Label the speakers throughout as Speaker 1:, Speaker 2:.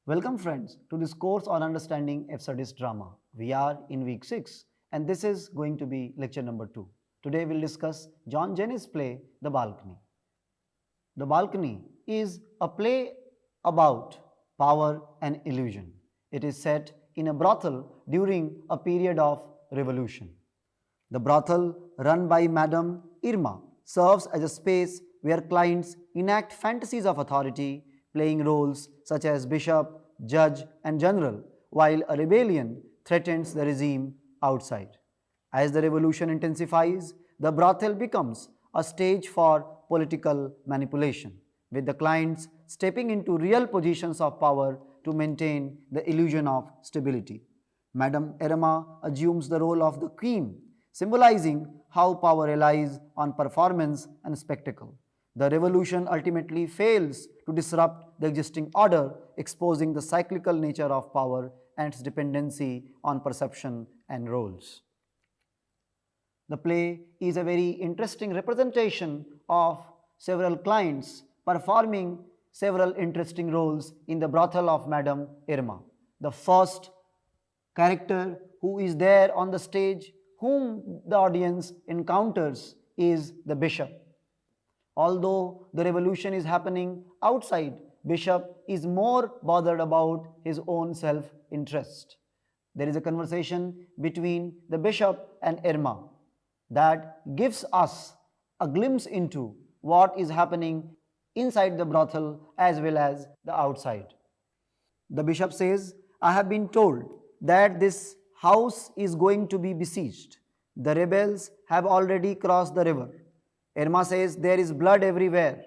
Speaker 1: Welcome friends to this course on understanding Epsodist drama. We are in week 6 and this is going to be lecture number 2. Today we'll discuss John Jennings' play The Balcony. The Balcony is a play about power and illusion. It is set in a brothel during a period of revolution. The brothel run by Madame Irma serves as a space where clients enact fantasies of authority, playing roles such as bishop, judge, and general, while a rebellion threatens the regime outside. As the revolution intensifies, the brothel becomes a stage for political manipulation, with the clients stepping into real positions of power to maintain the illusion of stability. Madame Irma assumes the role of the queen, symbolizing how power relies on performance and spectacle. The revolution ultimately fails to disrupt the existing order, exposing the cyclical nature of power and its dependency on perception and roles. The play is a very interesting representation of several clients performing several interesting roles in the brothel of Madame Irma. The first character who is there on the stage, whom the audience encounters, is the bishop. Although the revolution is happening outside, bishop is more bothered about his own self-interest. There is a conversation between the bishop and Irma that gives us a glimpse into what is happening inside the brothel as well as the outside. The bishop says, "I have been told that this house is going to be besieged. The rebels have already crossed the river." Irma says, "There is blood everywhere."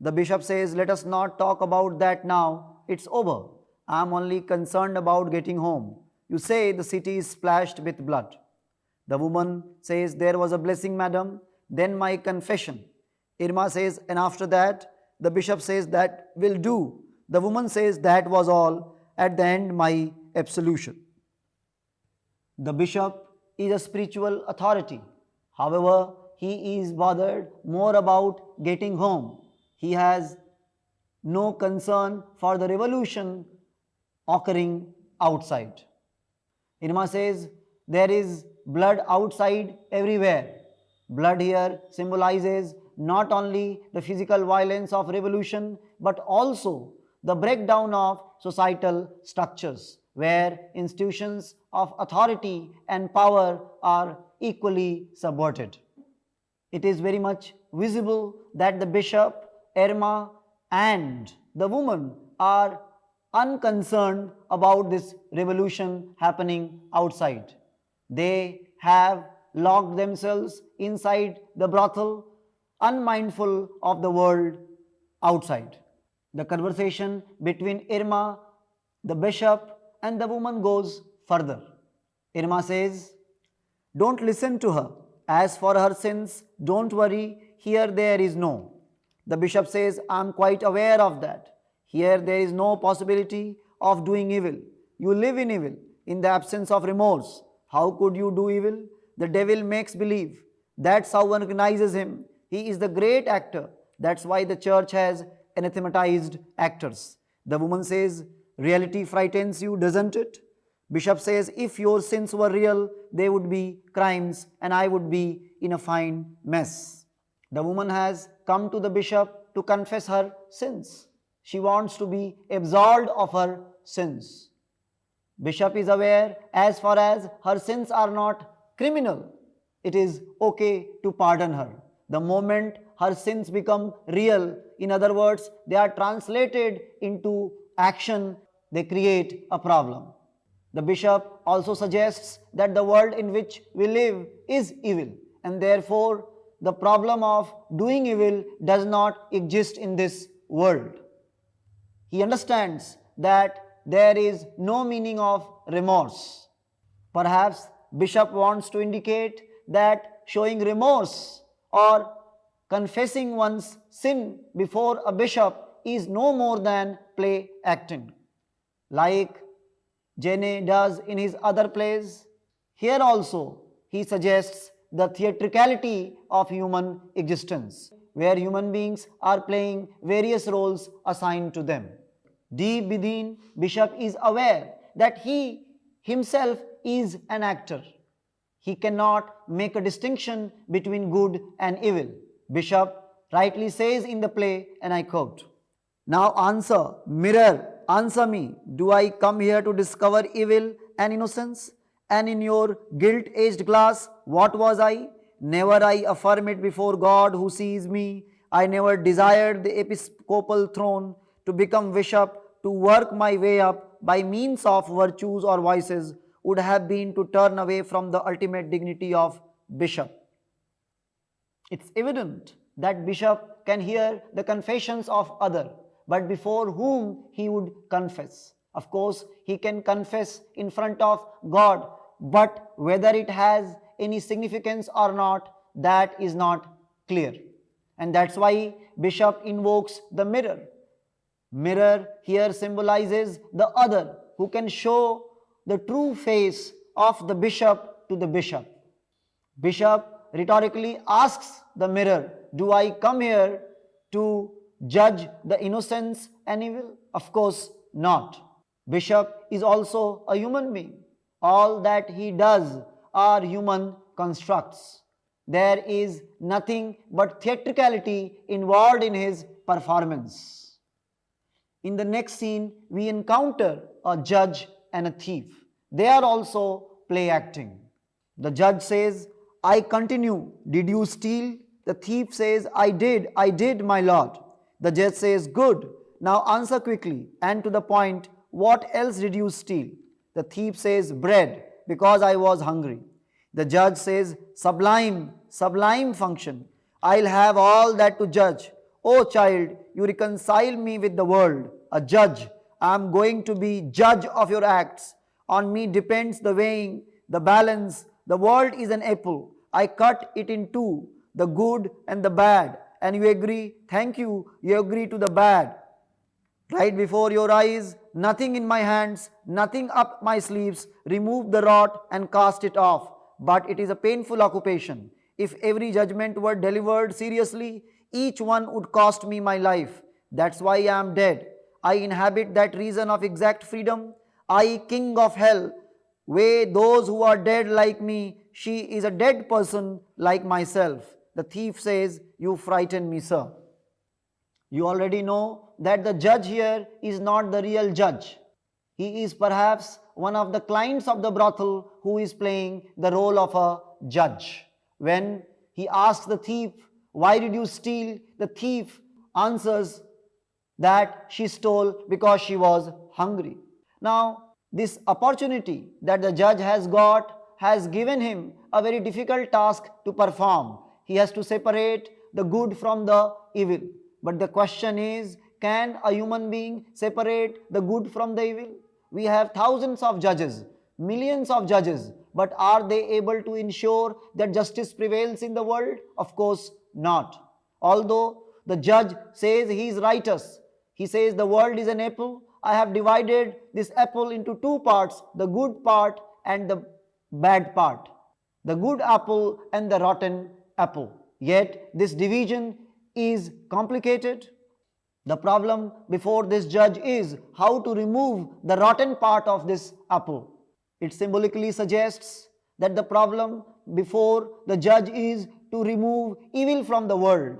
Speaker 1: The bishop says, "Let us not talk about that now. It's over. I am only concerned about getting home. You say the city is splashed with blood." The woman says, "There was a blessing, madam. Then my confession." Irma says, "And after that?" The bishop says, "That will do." The woman says, "That was all. At the end, my absolution." The bishop is a spiritual authority. However, he is bothered more about getting home. He has no concern for the revolution occurring outside. Irma says, "There is blood outside everywhere." Blood here symbolizes not only the physical violence of revolution, but also the breakdown of societal structures, where institutions of authority and power are equally subverted. It is very much visible that the bishop, Irma, and the woman are unconcerned about this revolution happening outside. They have locked themselves inside the brothel, unmindful of the world outside. The conversation between Irma, the bishop, and the woman goes further. Irma says, "Don't listen to her. As for her sins, don't worry, here there is no." The bishop says, "I am quite aware of that. Here there is no possibility of doing evil. You live in evil, in the absence of remorse. How could you do evil? The devil makes believe. That's how one recognizes him. He is the great actor. That's why the church has anathematized actors." The woman says, "Reality frightens you, doesn't it?" Bishop says, "If your sins were real, they would be crimes and I would be in a fine mess." The woman has come to the bishop to confess her sins. She wants to be absolved of her sins. Bishop is aware, as far as her sins are not criminal, it is okay to pardon her. The moment her sins become real, in other words, they are translated into action, they create a problem. The bishop also suggests that the world in which we live is evil, and therefore the problem of doing evil does not exist in this world. He understands that there is no meaning of remorse. Perhaps bishop wants to indicate that showing remorse or confessing one's sin before a bishop is no more than play acting. Like Jenne does in his other plays, here also he suggests the theatricality of human existence, where human beings are playing various roles assigned to them. Deep within, Bishop is aware that he himself is an actor. He cannot make a distinction between good and evil. Bishop rightly says in the play, and I quote, "Now answer, mirror, answer me. Do I come here to discover evil and innocence? And in your gilt-edged glass, what was I? Never I affirm it before God who sees me. I never desired the episcopal throne, to become bishop, to work my way up by means of virtues or vices, would have been to turn away from the ultimate dignity of bishop." It's evident that bishop can hear the confessions of other, but before whom he would confess. Of course, he can confess in front of God, but whether it has any significance or not, that is not clear. And that's why bishop invokes the mirror. Mirror here symbolizes the other who can show the true face of the bishop to the bishop. Bishop rhetorically asks the mirror, "Do I come here to judge the innocence and evil?" Of course not. Bishop is also a human being. All that he does are human constructs. There is nothing but theatricality involved in his performance. In the next scene, we encounter a judge and a thief. They are also play acting. The judge says, "I continue. Did you steal?" The thief says, I did, my lord." The judge says, "Good. Now answer quickly and to the point. What else did you steal?" The thief says, "Bread, because I was hungry." The judge says, "Sublime, sublime function. I'll have all that to judge. Oh child, you reconcile me with the world. A judge. I am going to be judge of your acts. On me depends the weighing, the balance. The world is an apple. I cut it in two, the good and the bad. And you agree? Thank you. You agree to the bad. Right before your eyes, nothing in my hands, nothing up my sleeves. Remove the rod and cast it off. But it is a painful occupation. If every judgment were delivered seriously, each one would cost me my life. That's why I am dead. I inhabit that reason of exact freedom. I, king of hell, weigh those who are dead like me. She is a dead person like myself." The thief says, "You frighten me, sir." You already know that the judge here is not the real judge. He is perhaps one of the clients of the brothel who is playing the role of a judge. When he asks the thief, "Why did you steal?" the thief answers that she stole because she was hungry. Now, this opportunity that the judge has got has given him a very difficult task to perform. He has to separate the good from the evil. But the question is, can a human being separate the good from the evil? We have thousands of judges, millions of judges, but are they able to ensure that justice prevails in the world? Of course not. Although the judge says he is righteous, he says the world is an apple. I have divided this apple into two parts, the good part and the bad part, the good apple and the rotten apple. Yet this division is complicated. The problem before this judge is how to remove the rotten part of this apple. It symbolically suggests that the problem before the judge is to remove evil from the world.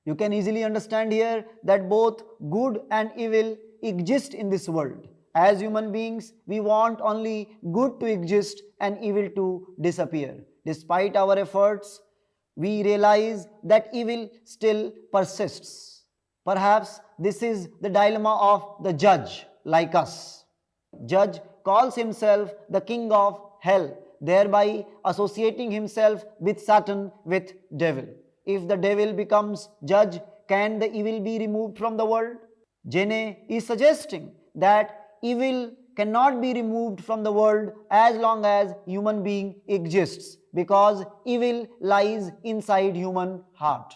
Speaker 1: You can easily understand here that both good and evil exist in this world. As human beings, we want only good to exist and evil to disappear. Despite our efforts, we realize that evil still persists. Perhaps this is the dilemma of the judge like us. Judge calls himself the king of hell, thereby associating himself with Satan, with devil. If the devil becomes judge, can the evil be removed from the world? Jenne is suggesting that evil cannot be removed from the world as long as human being exists, because evil lies inside human heart.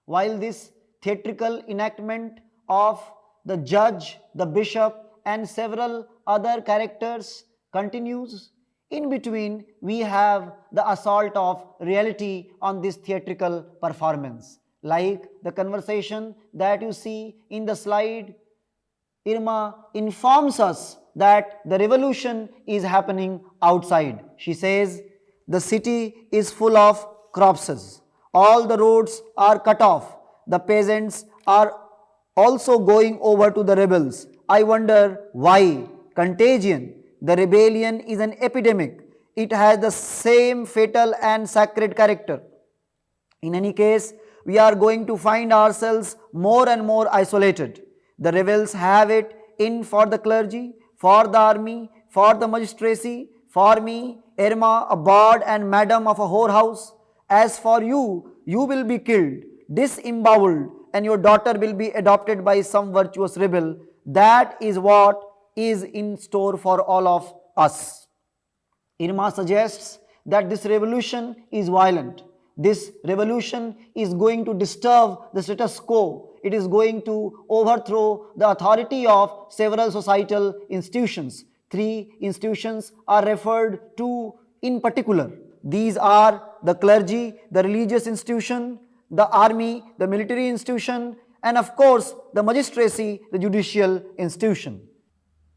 Speaker 1: While this theatrical enactment of the judge, the bishop and several other characters continues, in between we have the assault of reality on this theatrical performance. Like the conversation that you see in the slide, Irma informs us that the revolution is happening outside. She says, the city is full of corpses. All the roads are cut off. The peasants are also going over to the rebels. I wonder why. Contagion. The rebellion is an epidemic. It has the same fatal and sacred character. In any case, we are going to find ourselves more and more isolated. The rebels have it in for the clergy, for the army, for the magistracy, for me, Irma, a bawd and madam of a whorehouse. As for you, you will be killed, disemboweled, and your daughter will be adopted by some virtuous rebel. That is what is in store for all of us. Irma suggests that this revolution is violent. This revolution is going to disturb the status quo. It is going to overthrow the authority of several societal institutions. Three institutions are referred to in particular. These are the clergy, the religious institution, the army, the military institution, and of course the magistracy, the judicial institution.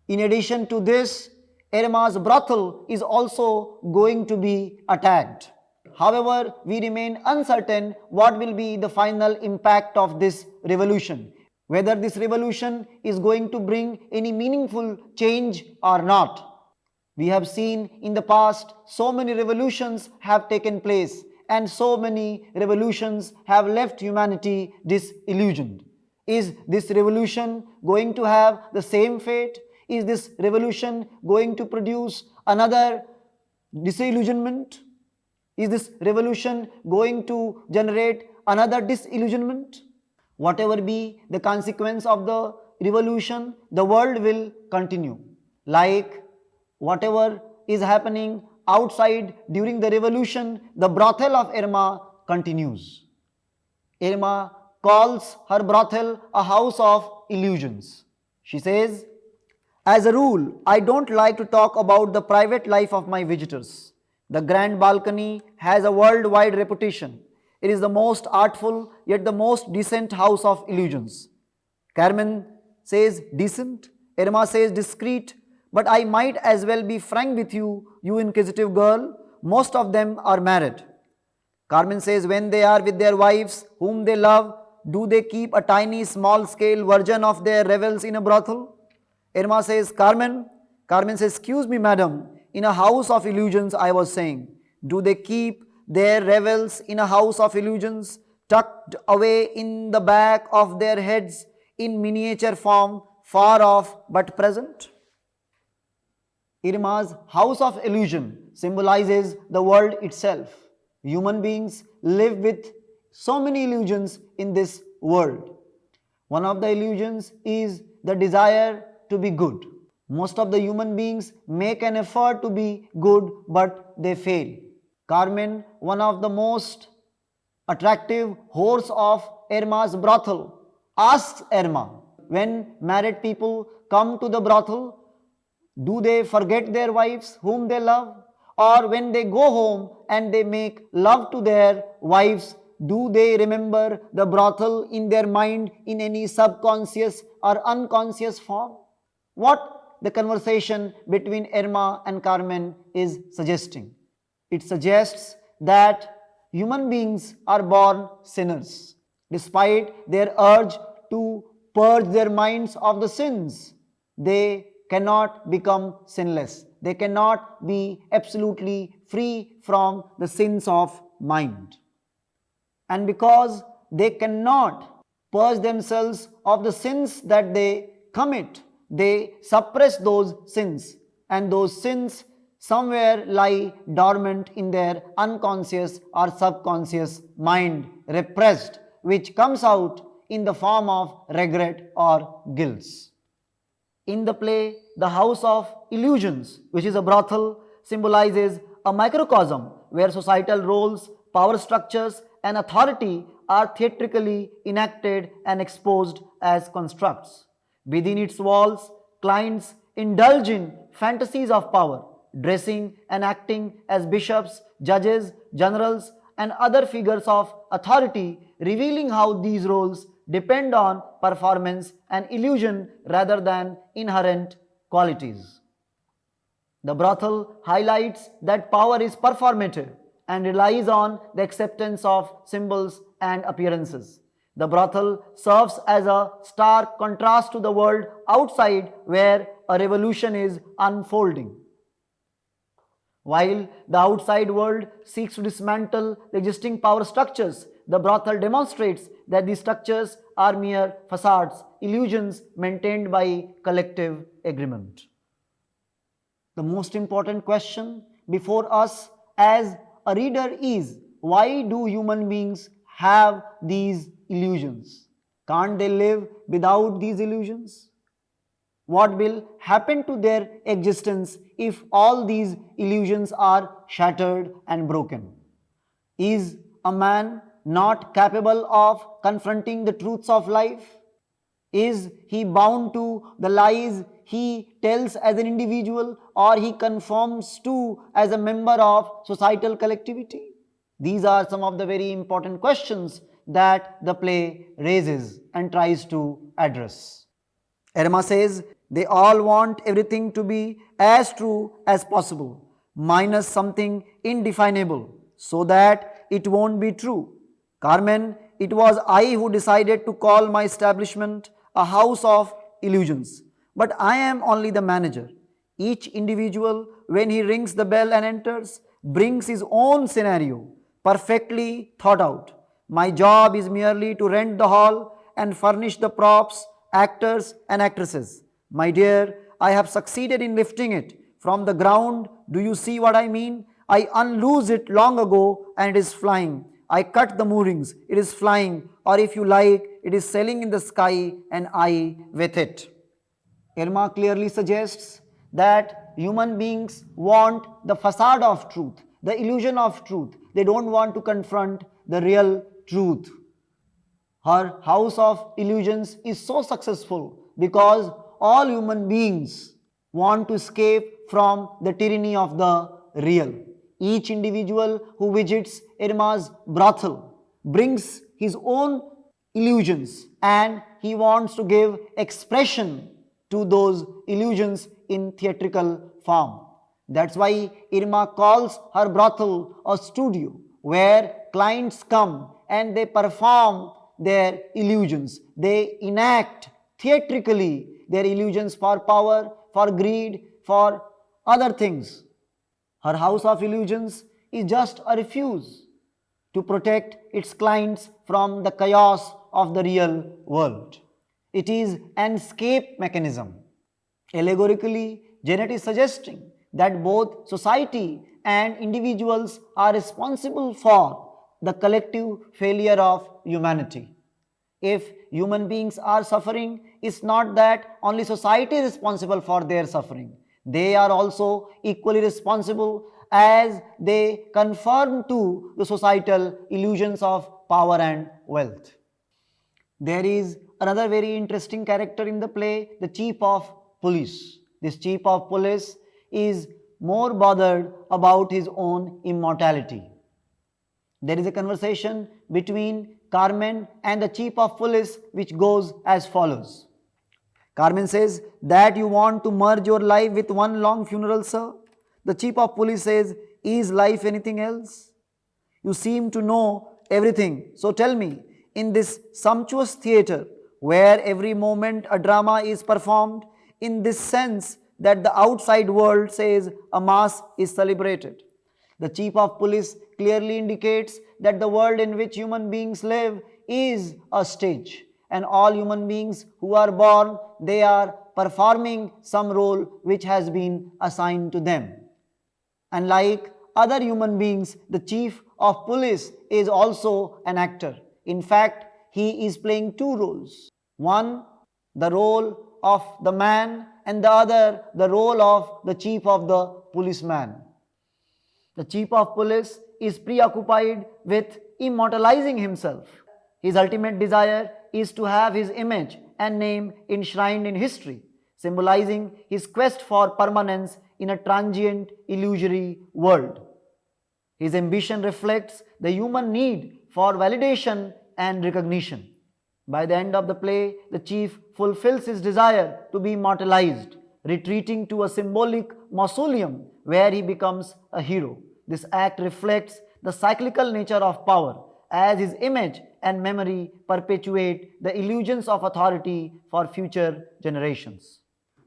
Speaker 1: In addition to this, Irma's brothel is also going to be attacked. However, we remain uncertain what will be the final impact of this revolution, whether this revolution is going to bring any meaningful change or not. We have seen in the past so many revolutions have taken place and so many revolutions have left humanity disillusioned. Is this revolution going to have the same fate? Is this revolution going to produce another disillusionment? Is this revolution going to generate another disillusionment? Whatever be the consequence of the revolution, the world will continue. Like whatever is happening outside during the revolution, the brothel of Irma continues. Irma calls her brothel a house of illusions. She says, as a rule, I don't like to talk about the private life of my visitors. The Grand Balcony has a worldwide reputation. It is the most artful yet the most decent house of illusions. Carmen says decent, Irma says discreet, but I might as well be frank with you, you inquisitive girl, most of them are married. Carmen says when they are with their wives, whom they love, do they keep a tiny small scale version of their revels in a brothel? Irma says, Carmen says, excuse me madam, in a house of illusions I was saying, do they keep their revels in a house of illusions, tucked away in the back of their heads in miniature form, far off but present? Irma's house of illusion symbolizes the world itself. Human beings live with so many illusions in this world. One of the illusions is the desire to be good. Most of the human beings make an effort to be good, but they fail. Carmen, one of the most attractive whores of Irma's brothel, asks Irma, when married people come to the brothel, do they forget their wives whom they love? Or when they go home and they make love to their wives, do they remember the brothel in their mind in any subconscious or unconscious form? What the conversation between Irma and Carmen is suggesting? It suggests that human beings are born sinners. Despite their urge to purge their minds of the sins, they cannot become sinless. They cannot be absolutely free from the sins of mind. And because they cannot purge themselves of the sins that they commit, they suppress those sins, and those sins somewhere lie dormant in their unconscious or subconscious mind, repressed, which comes out in the form of regret or guilt. In the play, The House of Illusions, which is a brothel, symbolizes a microcosm where societal roles, power structures, and authority are theatrically enacted and exposed as constructs. Within its walls, clients indulge in fantasies of power, dressing and acting as bishops, judges, generals, and other figures of authority, revealing how these roles depend on performance and illusion rather than inherent qualities. The brothel highlights that power is performative and relies on the acceptance of symbols and appearances. The brothel serves as a stark contrast to the world outside where a revolution is unfolding. While the outside world seeks to dismantle the existing power structures, the brothel demonstrates that these structures are mere facades, illusions maintained by collective agreement. The most important question before us as a reader is, why do human beings have these illusions? Can't they live without these illusions? What will happen to their existence if all these illusions are shattered and broken? Is a man not capable of confronting the truths of life? Is he bound to the lies he tells as an individual, or he conforms to as a member of societal collectivity? These are some of the very important questions that the play raises and tries to address. Erma says they all want everything to be as true as possible, minus something indefinable, so that it won't be true. Carmen, it was I who decided to call my establishment a house of illusions, but I am only the manager. Each individual, when he rings the bell and enters, brings his own scenario, perfectly thought out. My job is merely to rent the hall and furnish the props, actors and actresses. My dear, I have succeeded in lifting it from the ground. Do you see what I mean? I unloose it long ago and it is flying. I cut the moorings, it is flying, or if you like, it is sailing in the sky and I with it. Irma clearly suggests that human beings want the facade of truth, the illusion of truth. They don't want to confront the real truth. Her house of illusions is so successful because all human beings want to escape from the tyranny of the real. Each individual who visits Irma's brothel brings his own illusions and he wants to give expression to those illusions in theatrical form. That's why Irma calls her brothel a studio where clients come and they perform their illusions. They enact theatrically their illusions for power, for greed, for other things. Her house of illusions is just a refuge to protect its clients from the chaos of the real world. It is an escape mechanism. Allegorically, Janet is suggesting that both society and individuals are responsible for the collective failure of humanity. If human beings are suffering, it's not that only society is responsible for their suffering. They are also equally responsible as they conform to the societal illusions of power and wealth. There is another very interesting character in the play, the chief of police. This chief of police is more bothered about his own immortality. There is a conversation between Carmen and the chief of police which goes as follows. Carmen says, that you want to merge your life with one long funeral, sir? The chief of police says, is life anything else? You seem to know everything. So tell me, in this sumptuous theatre where every moment a drama is performed, in this sense that the outside world says a mass is celebrated. The chief of police clearly indicates that the world in which human beings live is a stage, and all human beings who are born, they are performing some role which has been assigned to them. And like other human beings, the chief of police is also an actor. In fact, he is playing two roles. One, the role of the man, and the other, the role of the chief of the policeman. The chief of police is preoccupied with immortalizing himself. His ultimate desire is to have his image and name enshrined in history, symbolizing his quest for permanence in a transient, illusory world. His ambition reflects the human need for validation and recognition. By the end of the play, the chief fulfills his desire to be immortalized, retreating to a symbolic mausoleum where he becomes a hero. This act reflects the cyclical nature of power, as his image and memory perpetuate the illusions of authority for future generations.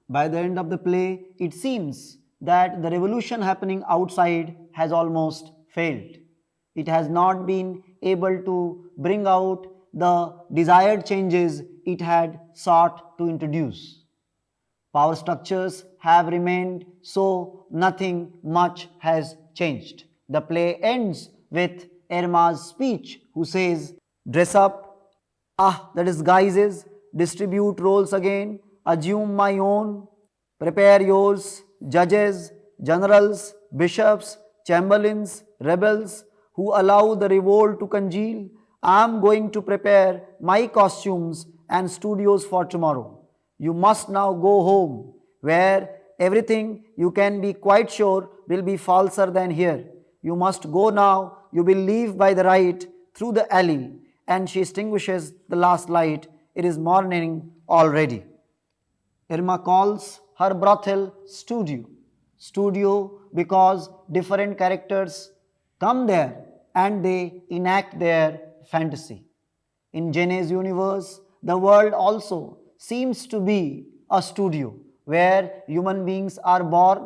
Speaker 1: By the end of the play, it seems that the revolution happening outside has almost failed. It has not been able to bring out the desired changes it had sought to introduce. Power structures have remained, so nothing much has changed. The play ends with Irma's speech, who says, "Dress up, the disguises, distribute roles again, assume my own, prepare yours, judges, generals, bishops, chamberlains, rebels, who allow the revolt to congeal. I am going to prepare my costumes and studios for tomorrow. You must now go home, where everything you can be quite sure will be falser than here. You must go now, you will leave by the right through the alley." And she extinguishes the last light. It is morning already. Irma calls her brothel studio. Studio because different characters come there and they enact their fantasy. In Gene's universe, the world also seems to be a studio where human beings are born,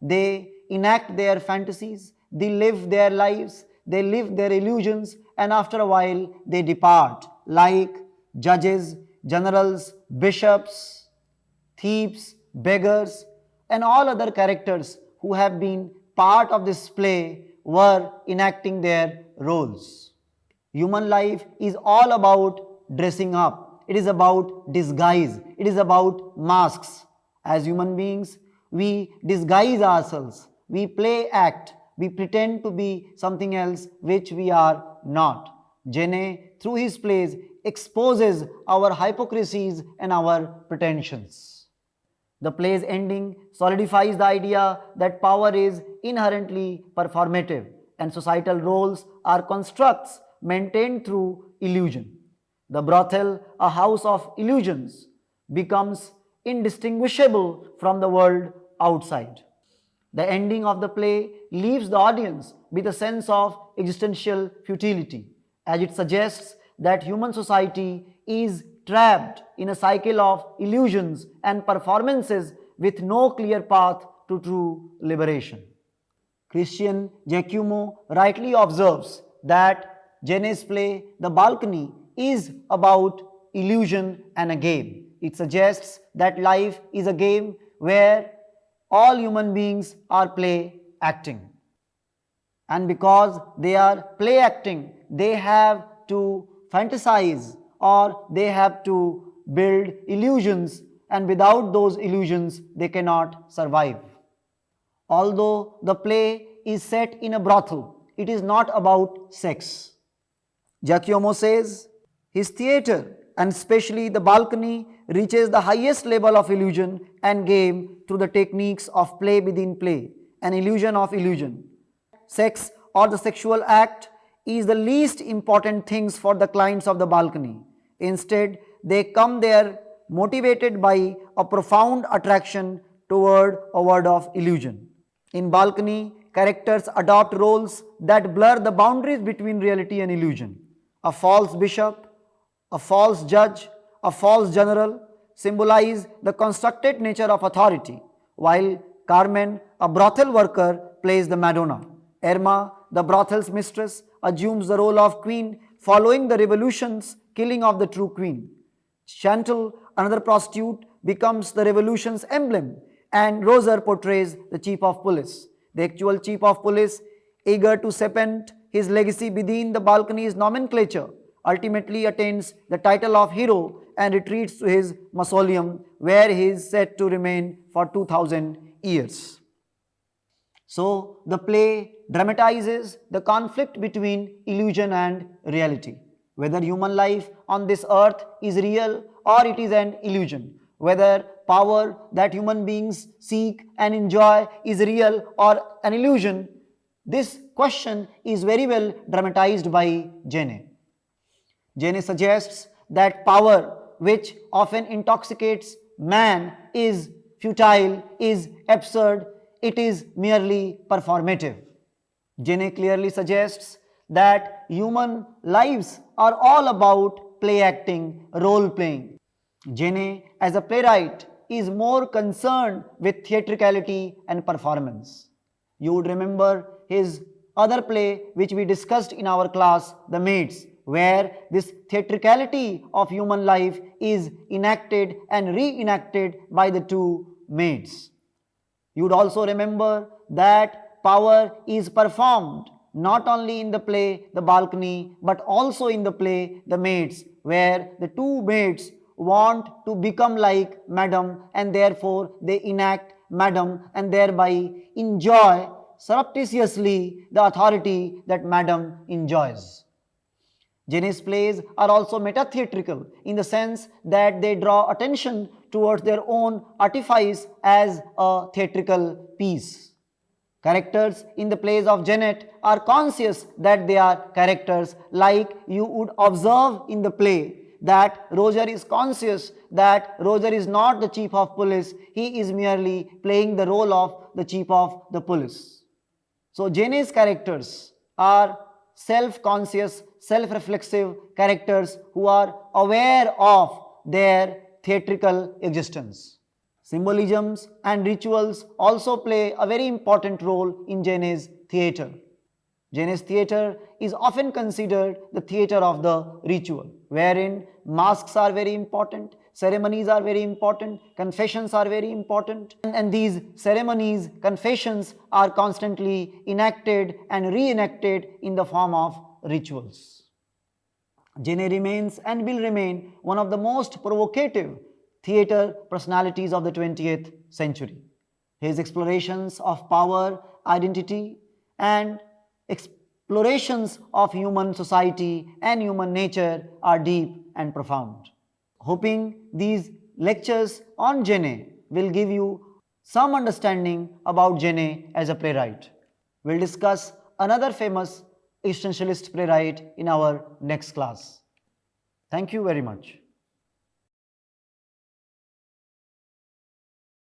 Speaker 1: they enact their fantasies, they live their lives, they live their illusions, and after a while they depart, like judges, generals, bishops, thieves, beggars, and all other characters who have been part of this play were enacting their roles. Human life is all about dressing up. It is about disguise. It is about masks. As human beings, we disguise ourselves. We play act. We pretend to be something else which we are not. Genet, through his plays, exposes our hypocrisies and our pretensions. The play's ending solidifies the idea that power is inherently performative and societal roles are constructs maintained through illusion. The brothel, a house of illusions, becomes indistinguishable from the world outside. The ending of the play leaves the audience with a sense of existential futility, as it suggests that human society is trapped in a cycle of illusions and performances with no clear path to true liberation. Christian Giacomo rightly observes that Genet's play, The Balcony, is about illusion and a game. It suggests that life is a game where all human beings are play acting. And because they are play acting, they have to fantasize or they have to build illusions, and without those illusions they cannot survive. Although the play is set in a brothel, it is not about sex. Giacomo says his theatre, and especially The Balcony, reaches the highest level of illusion and game through the techniques of play within play, an illusion of illusion. Sex or the sexual act is the least important things for the clients of The Balcony. Instead, they come there motivated by a profound attraction toward a world of illusion. In Balcony, characters adopt roles that blur the boundaries between reality and illusion. A false bishop, a false judge, a false general symbolize the constructed nature of authority, while Carmen, a brothel worker, plays the Madonna. Irma, the brothel's mistress, assumes the role of queen following the revolution's killing of the true queen. Chantal, another prostitute, becomes the revolution's emblem, and Roser portrays the chief of police. The actual chief of police, eager to cement his legacy within The Balcony's nomenclature, ultimately attains the title of hero and retreats to his mausoleum, where he is said to remain for 2000 years. So, the play dramatizes the conflict between illusion and reality. Whether human life on this earth is real or it is an illusion, whether power that human beings seek and enjoy is real or an illusion, this question is very well dramatized by Genet. Genet suggests that power which often intoxicates man is futile, is absurd, it is merely performative. Genet clearly suggests that human lives are all about play acting, role playing. Genet, as a playwright, is more concerned with theatricality and performance. You would remember his other play which we discussed in our class, The Maids, where this theatricality of human life is enacted and reenacted by the two maids. You would also remember that power is performed not only in the play The Balcony but also in the play The Maids, where the two maids want to become like Madam and therefore they enact Madam and thereby enjoy surreptitiously the authority that Madam enjoys. Genet's plays are also meta-theatrical in the sense that they draw attention towards their own artifice as a theatrical piece. Characters in the plays of Genet are conscious that they are characters, like you would observe in the play that Roger is conscious that Roger is not the chief of police, he is merely playing the role of the chief of the police. So Genet's characters are self-conscious, self-reflexive characters who are aware of their theatrical existence. Symbolisms and rituals also play a very important role in Genet's theatre. Genet's theatre is often considered the theatre of the ritual, wherein masks are very important, ceremonies are very important, confessions are very important, and these ceremonies, confessions are constantly enacted and reenacted in the form of rituals. Genet remains and will remain one of the most provocative theatre personalities of the 20th century. His explorations of power, identity, and explorations of human society and human nature are deep and profound. Hoping these lectures on Genet will give you some understanding about Genet as a playwright. We'll discuss another famous existentialist playwright in our next class. Thank you very much.